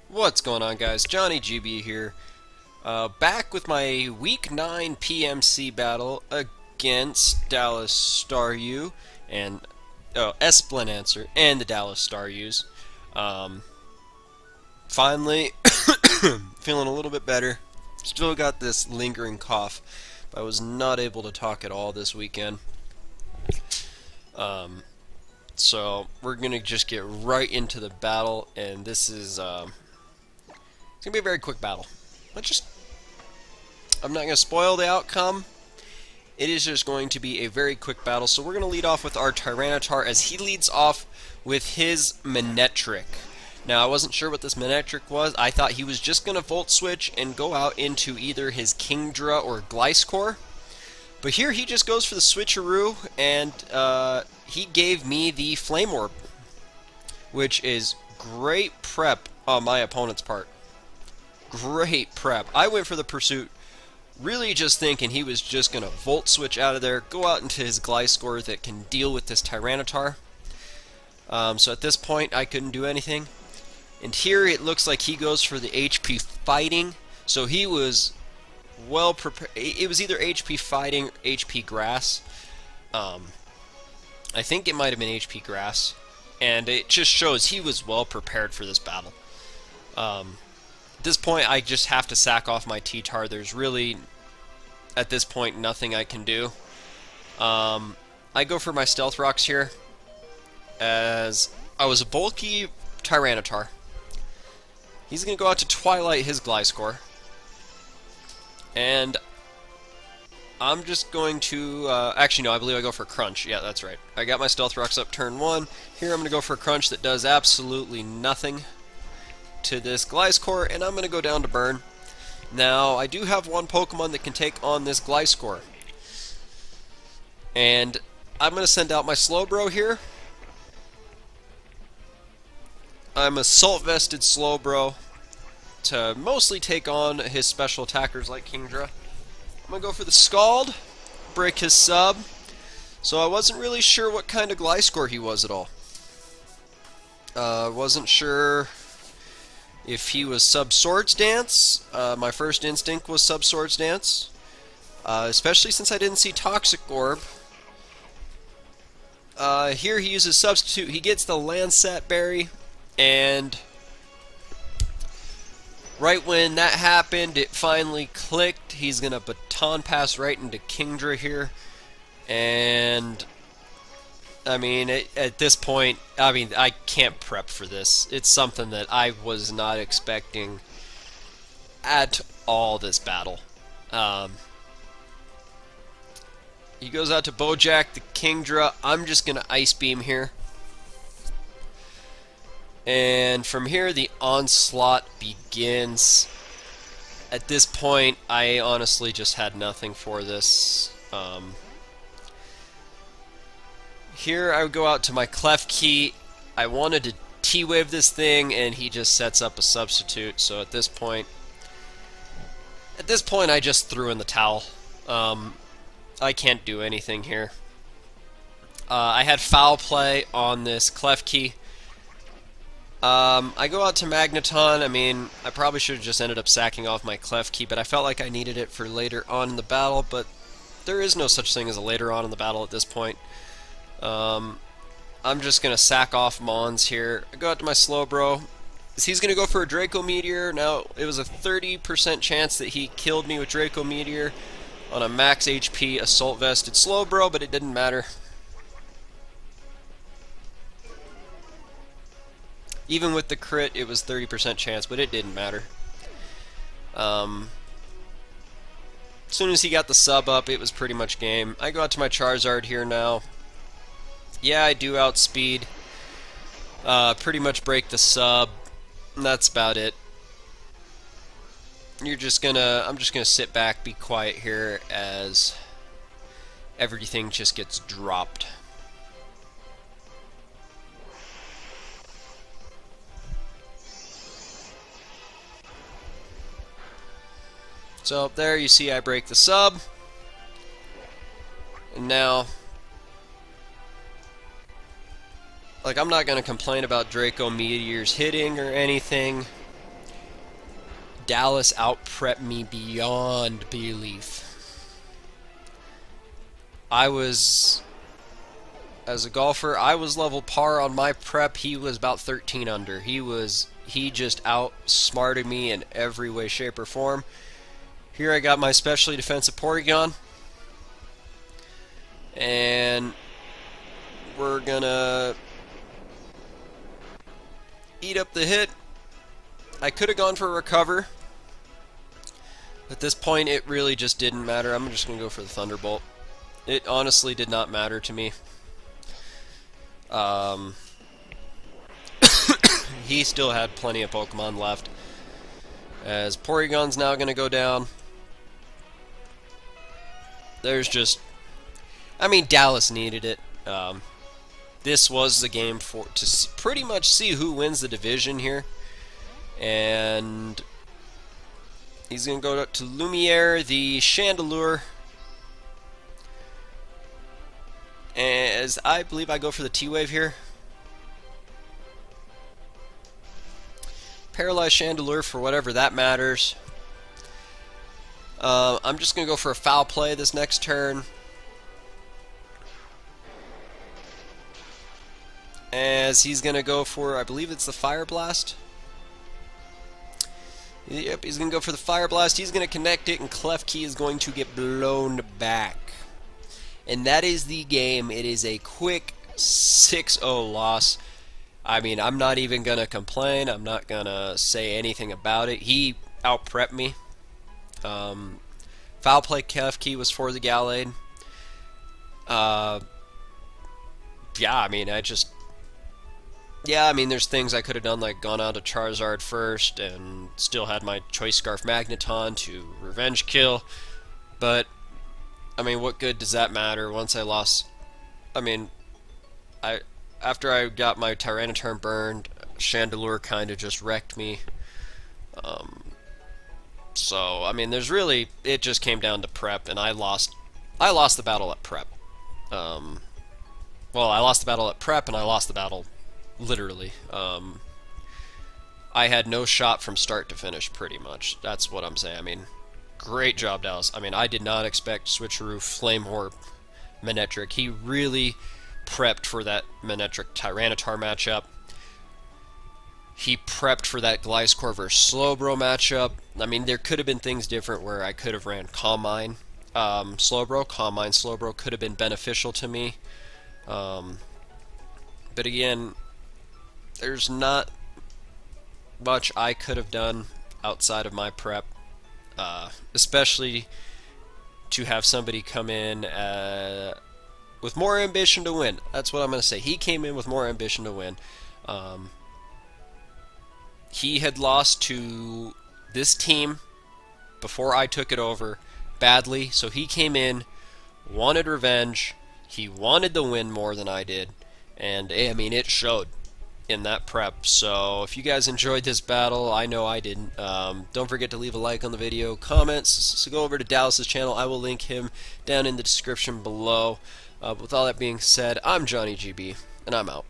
What's going on, guys? Johnny GB here. Back with my Week 9 PMC battle against Dallas Staryus and Esplanancer and the Dallas Staryus. Finally, feeling a little bit better. Still got this lingering cough, but I was not able to talk at all this weekend. So we're gonna just get right into the battle, and this is it's gonna be a very quick battle. I'm not gonna spoil the outcome. It is just going to be a very quick battle. So we're gonna lead off with our Tyranitar as he leads off with his Manectric. Now, I wasn't sure what this Manectric was. I thought he was just gonna Volt Switch and go out into either his Kingdra or Gliscor. But here he just goes for the switcheroo, and he gave me the Flame Orb, which is great prep on my opponent's part. Great prep. I went for the Pursuit, really just thinking he was just going to Volt Switch out of there, go out into his Gliscor that can deal with this Tyranitar. So at this point, I couldn't do anything. And here it looks like he goes for the HP Fighting. So he was well prepared. It was either HP Fighting or HP Grass. I think it might have been HP Grass. And it just shows he was well prepared for this battle. At this point, I just have to sack off my T-Tar. There's really, at this point, nothing I can do. I go for my Stealth Rocks here, as I was a bulky Tyranitar. He's going to go out to Twilight his Gliscor. And I'm just going to, actually no, I believe I go for Crunch. Yeah, that's right. I got my Stealth Rocks up turn 1. Here I'm going to go for a Crunch that does absolutely nothing to this Gliscor, and I'm going to go down to Burn. Now, I do have one Pokemon that can take on this Gliscor. And I'm going to send out my Slowbro here. I'm Assault Vested Slowbro to mostly take on his special attackers like Kingdra. I'm going to go for the Scald, break his sub. So I wasn't really sure what kind of Gliscor he was at all. Wasn't sure if he was Sub-Swords Dance. My first instinct was Sub-Swords Dance, especially since I didn't see Toxic Orb. Here he uses Substitute. He gets the Lansat Berry, and right when that happened, it finally clicked. He's going to Baton Pass right into Kingdra here, and I mean, at this point, I mean, I can't prep for this. It's something that I was not expecting at all this battle. He goes out to Bojack the Kingdra. I'm just going to Ice Beam here. And from here, the onslaught begins. At this point, I honestly just had nothing for this. Here I would go out to my Klefki. I wanted to T-Wave this thing, and he just sets up a substitute. So at this point, I just threw in the towel. I can't do anything here. I had Foul Play on this Klefki. I go out to Magneton. I mean, I probably should have just ended up sacking off my Klefki, but I felt like I needed it for later on in the battle, but there is no such thing as a later on in the battle at this point. I'm just going to sack off Mons here. I go out to my Slowbro. He's going to go for a Draco Meteor. Now, it was a 30% chance that he killed me with Draco Meteor on a max HP Assault Vested Slowbro, but it didn't matter. Even with the crit, it was 30% chance, but it didn't matter. As soon as he got the sub up, it was pretty much game. I go out to my Charizard here now. Yeah, I do outspeed. Pretty much break the sub. And that's about it. I'm just gonna sit back, be quiet here as everything just gets dropped. So there you see I break the sub. And now, like, I'm not going to complain about Draco Meteors hitting or anything. Dallas out-prepped me beyond belief. As a golfer, I was level par on my prep. He was about 13 under. He just outsmarted me in every way, shape, or form. Here I got my specially defensive Porygon. And we're gonna eat up the hit. I could have gone for a recover. At this point, it really just didn't matter. I'm just gonna go for the Thunderbolt. It honestly did not matter to me. He still had plenty of Pokemon left. As Porygon's now going to go down. There's just... I mean, Dallas needed it. This was the game to pretty much see who wins the division here. And he's going to go to Lumiere, the Chandelure. As I believe I go for the T-Wave here. Paralyzed Chandelure for whatever that matters. I'm just going to go for a foul play this next turn. As he's going to go for, I believe it's the Fire Blast. Yep, he's going to go for the Fire Blast. He's going to connect it, and Klefki is going to get blown back. And that is the game. It is a quick 6-0 loss. I mean, I'm not even going to complain. I'm not going to say anything about it. He out-prepped me. Foul play Klefki was for the Gallade. Yeah, I mean, there's things I could have done, like gone out to Charizard first and still had my Choice Scarf Magneton to revenge kill. But I mean, what good does that matter once I lost? I mean, after I got my Tyranitar burned, Chandelure kind of just wrecked me. So, I mean, it just came down to prep, and I lost the battle at prep. Well, I lost the battle at prep, and I lost the battle literally. I had no shot from start to finish, pretty much. That's what I'm saying. I mean, great job, Dallas. I mean, I did not expect Switcheroo, Flame Orb, Manectric. He really prepped for that Manectric Tyranitar matchup. He prepped for that Gliscor versus Slowbro matchup. I mean, there could have been things different where I could have ran Calm Mind, Slowbro could have been beneficial to me. But again, there's not much I could have done outside of my prep. Especially to have somebody come in with more ambition to win. That's what I'm going to say. He came in with more ambition to win. He had lost to this team before I took it over badly, so he came in, wanted revenge. He wanted the win more than I did, and I mean, it showed in that prep. So if you guys enjoyed this battle, I know I didn't, don't forget to leave a like on the video, comments, so go over to Dallas's channel. I will link him down in the description below. With all that being said, I'm Johnny GB, and I'm out.